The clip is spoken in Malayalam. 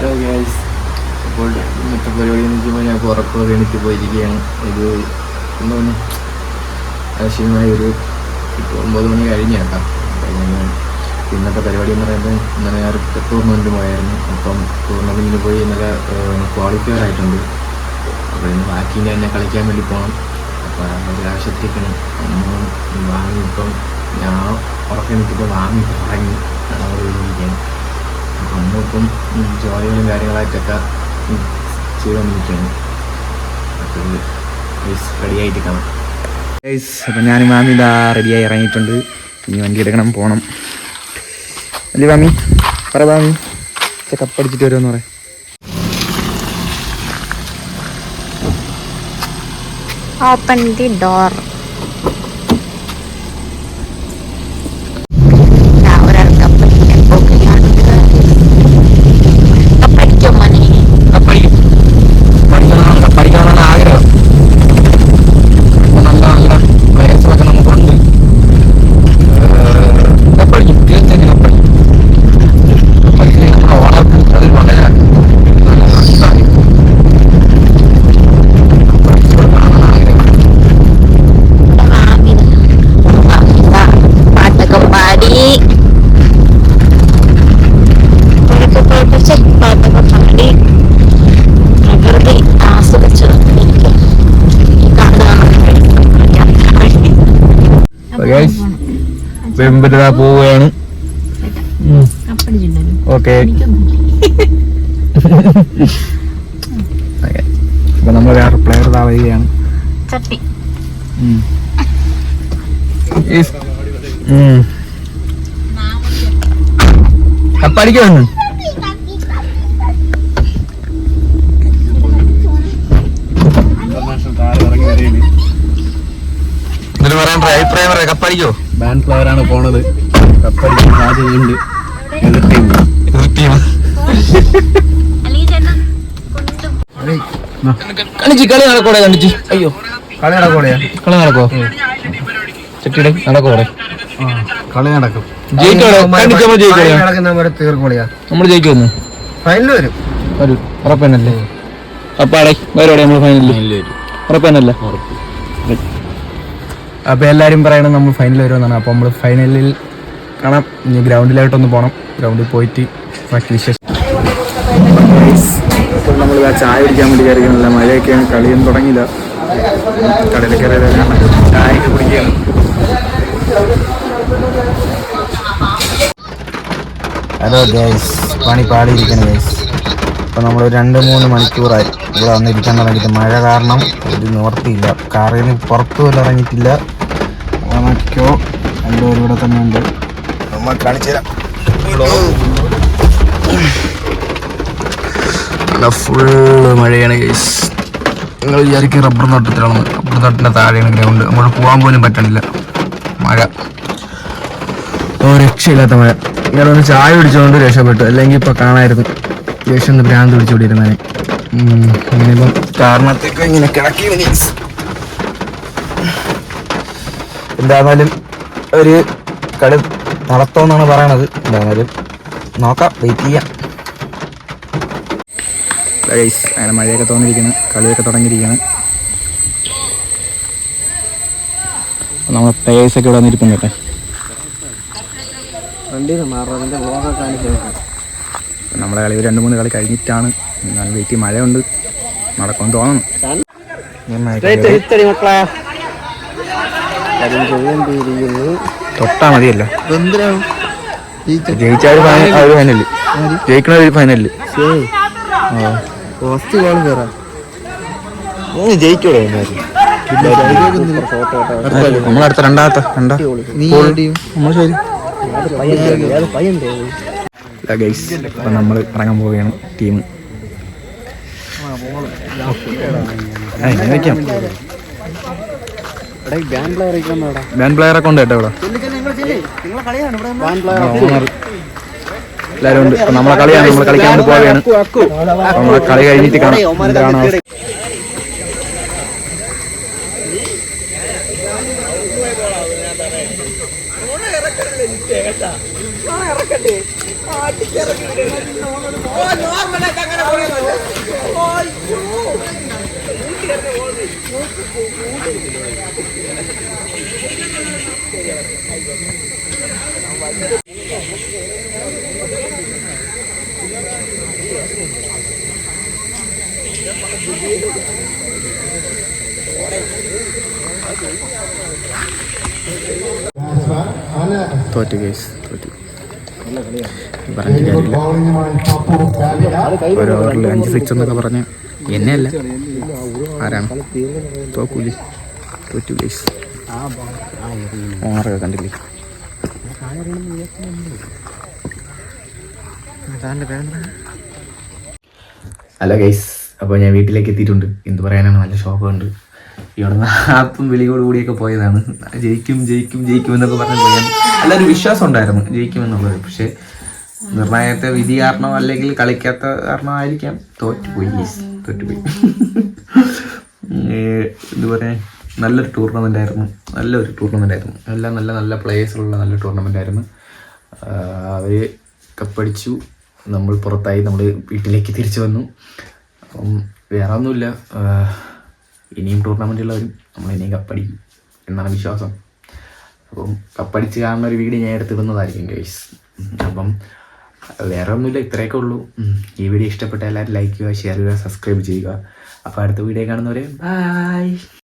ഹലോ ഗൈസ്, അപ്പോൾ ഇന്നത്തെ പരിപാടി എന്ന് വെച്ചുമ്പോൾ ഞാൻ ഉറക്കമൊക്കെ എണീറ്റ് പോയിരിക്കുകയാണ്. ഇത് എന്താണ് ആവശ്യമായ ഒരു 9 മണി കഴിഞ്ഞ് കേട്ടോ. ഇന്നത്തെ പരിപാടി എന്ന് പറയുന്നത് ഇന്നലെ ഞാൻ ടൂർണമെൻറ്റ് പോയായിരുന്നു. അപ്പം ടൂർണമെൻറ്റിന് പോയി ഇന്നലെ ക്വാളിഫയർ ആയിട്ടുണ്ട്. അപ്പോൾ ഇന്ന് ബാക്കിൻ്റെ തന്നെ കളിക്കാൻ വേണ്ടി പോകണം. അപ്പോൾ ഒരു ആവശ്യത്തേക്കാണ് വാങ്ങിയിപ്പം ഞാൻ ഉറക്കം എണീറ്റിപ്പോൾ വാങ്ങിയിട്ട് ഇറങ്ങി ഇരിക്കുകയാണ്. അപ്പം നമ്മളിപ്പം ജോലികളും കാര്യങ്ങളായിട്ടൊക്കെ ചെയ്തുകൊണ്ടിരിക്കുകയാണ്. അപ്പോൾ റെഡിയായിട്ട് കാണാം ഗൈസ്. അപ്പം ഞാൻ മാമി ഇതാ റെഡിയായി ഇറങ്ങിയിട്ടുണ്ട്. ഇനി വണ്ടി എടുക്കണം, പോകണം. അല്ലേ മാമി? പറ മാമി, കപ്പടിച്ചിട്ട് വരുമെന്ന് പറയാം. Open the door. വെമ്പരുതാ പോവുകയാണ്. ഓക്കെ, അപ്പൊ നമ്മൾ വേറെ പ്ലെയർ താവുകയാണ്. കപ്പടിക്ക് വന്നു. ഇതിന് പറയാൻ അഭിപ്രായം പറയാം. കപ്പടിക്കോ? ബാൻഡ് പ്ലെയർ ആണ് പോണത്. കപ്പടിക്കാൻ സാധ്യതയുണ്ട്. കളിച്ച് കളി നടക്കോടെ കണ്ടിച്ച്. അയ്യോ, കളി നടക്കോടെയാ? കളി നടക്കോ? ചെട്ടിയുടെ നടക്കോടെ? കളി നടക്കും. നമ്മള് ജയിക്കുമെന്ന് ഫൈനൽ വരും. ഉറപ്പന്നല്ലേ? അപ്പാടെ വരോടെ നമ്മള് ഫൈനലിൽ ഉറപ്പന്നല്ലേ? അപ്പോൾ എല്ലാവരും പറയണം നമ്മൾ ഫൈനൽ വരുമെന്നാണ്. അപ്പോൾ നമ്മൾ ഫൈനലിൽ കാണാം. ഇനി ഗ്രൗണ്ടിലായിട്ടൊന്ന് പോകണം. ഗ്രൗണ്ടിൽ പോയിട്ട് ബാക്കി വിശേഷം. ഇപ്പോൾ നമ്മൾ ചായ കുടിക്കാൻ വേണ്ടി കയറിക്കുന്നില്ല. മഴയൊക്കെയാണ്, കളിയൊന്നും തുടങ്ങിയില്ല. കടയിൽ കയറിയതാണ്, ചായയൊക്കെ കുടിക്കുകയാണ്. ഹലോ ഗൈസ്, പണി പാടിയിരിക്കണം ഗൈസ്. അപ്പോൾ നമ്മൾ 2-3 മണിക്കൂറായി ഇവിടെ വന്നിരിക്കാൻ തുടങ്ങിയിട്ട്. മഴ കാരണം ഒരു നിവർത്തിയില്ല. കാറിൽ നിന്ന് പുറത്തു പോലും ഇറങ്ങിയിട്ടില്ല. നോക്കിക്കോ, എല്ലാവരും ഇവിടെ തന്നെ ഉണ്ട്. നമ്മൾ കാണിച്ചു തരാം. ഫുള്ള് മഴയാണ് ഗൈസ്. നിങ്ങൾ വിചാരിക്കും റബ്ബർ തോട്ടത്തിലാണ്. റബ്ബർ തോട്ടത്തിൻ്റെ താഴെയാണ് ഗ്രൗണ്ട്. അങ്ങോട്ട് പോകാൻ പോലും പറ്റണില്ല. മഴ, രക്ഷയില്ലാത്ത മഴ. ഇങ്ങനെ ഒന്ന് ചായ പിടിച്ചുകൊണ്ട് രക്ഷപ്പെട്ടു. അല്ലെങ്കിൽ ഇപ്പോൾ കാണാമായിരുന്നു. ശേഷം ഒന്ന് ഭ്രാന്ത് പിടിച്ചുകൊണ്ടിരുന്നേ. ഇങ്ങനെയിപ്പം കാരണത്തേക്ക് ഇങ്ങനെ കിടക്കിയാണ് ഗൈസ്. എന്തായിരുന്നാലും ഒരു കളി നടത്തുമെന്നാണ് പറയണത്. എന്തായിരുന്നാലും നോക്കാം, വെയിറ്റ് ചെയ്യാം ഗൈസ്. അങ്ങനെ മഴയൊക്കെ തോന്നിയിരിക്കുന്നു, കളിയൊക്കെ തുടങ്ങിയിരിക്കുകയാണ്. നമ്മളെ പ്ലേയേഴ്സൊക്കെ ഇവിടെ വന്നിരിക്കുന്നു കേട്ടെ. നമ്മളെ കളി 2-3 കളി കഴിഞ്ഞിട്ടാണ്. എന്നാലും വെയിറ്റ്, മഴയുണ്ട്, നടക്കുമെന്ന് തോന്നുന്നു. തൊട്ടാ മതിയല്ലോ. ജയിച്ചാൽ ഫൈനല്, ജയിക്കണ ഒരു ഫൈനലില് ജയിക്കൂടെ? നമ്മളടുത്ത രണ്ടാമത്തെ നമ്മൾ ശരി. ഗൈസ്, അപ്പം നമ്മൾ ഇറങ്ങാൻ പോവുകയാണ്. ടീം വയ്ക്കാം. ബാൻഡ് പ്ലെയറൊക്കെ ഉണ്ട് കേട്ടോ ഇവിടെ. എല്ലാവരും ഉണ്ട്. അപ്പം നമ്മളെ കളിയാണ്, നമ്മൾ കളിക്കാൻ വേണ്ടി പോവുകയാണ്. നമ്മളെ കളി കഴിഞ്ഞിട്ട് കാണാം എന്താണ് അവസ്ഥ. കേട്ടാ ഇറക്കണ്ടേ? തോറ്റു ഗൈസ്, തോറ്റു. പറഞ്ഞിട്ട് കാര്യമില്ല. ഒരു ഓവറിൽ 5 സിക്സ് എന്നൊക്കെ പറഞ്ഞ് എന്നെയല്ല, ആരാണ് തോക്കൂലി, തോറ്റു ഗൈസ്. ഓണറൊക്കെ കണ്ടില്ലേ. ഹലോ ഗൈസ്, അപ്പോൾ ഞാൻ വീട്ടിലേക്ക് എത്തിയിട്ടുണ്ട്. എന്ത് പറയാനാണ്, നല്ല ഷോപ്പുണ്ട്. ഇവിടെ നിന്ന് ആപ്പും വിളിയോട് കൂടിയൊക്കെ പോയതാണ്. ജയിക്കും ജയിക്കും ജയിക്കും എന്നൊക്കെ പറഞ്ഞ് പോയാൽ നല്ലൊരു വിശ്വാസം ഉണ്ടായിരുന്നു ജയിക്കുമെന്നുള്ളത്. പക്ഷേ നിർണായകത്തെ വിധി കാരണോ അല്ലെങ്കിൽ കളിക്കാത്ത കാരണോ ആയിരിക്കാം തോറ്റുപോയി ഗൈസ്, തോറ്റുപോയി. എന്ത് പറയാൻ, നല്ലൊരു ടൂർണമെൻ്റ് ആയിരുന്നു, എല്ലാം നല്ല നല്ല പ്ലേയേഴ്സുള്ള നല്ല ടൂർണമെൻ്റ് ആയിരുന്നു. അവർ കപ്പടിച്ചു, നമ്മൾ പുറത്തായി, നമ്മൾ വീട്ടിലേക്ക് തിരിച്ചു വന്നു. അപ്പം വേറെ ഒന്നുമില്ല, ഇനിയും ടൂർണമെൻറ്റുള്ളവരും നമ്മൾ ഇനിയും കപ്പടിക്കും എന്നാണ് വിശ്വാസം. അപ്പം കപ്പടിച്ച് കാണുന്ന ഒരു വീഡിയോ ഞാൻ എടുത്തിടുന്നതായിരിക്കും ഗൈസ്. അപ്പം വേറെ ഒന്നുമില്ല, ഇത്രയൊക്കെ ഉള്ളൂ. ഈ വീഡിയോ ഇഷ്ടപ്പെട്ട എല്ലാവരും ലൈക്ക് ചെയ്യുക, ഷെയർ ചെയ്യുക, സബ്സ്ക്രൈബ് ചെയ്യുക. അപ്പോൾ അടുത്ത വീഡിയോ കാണുന്നവരെ ബൈ.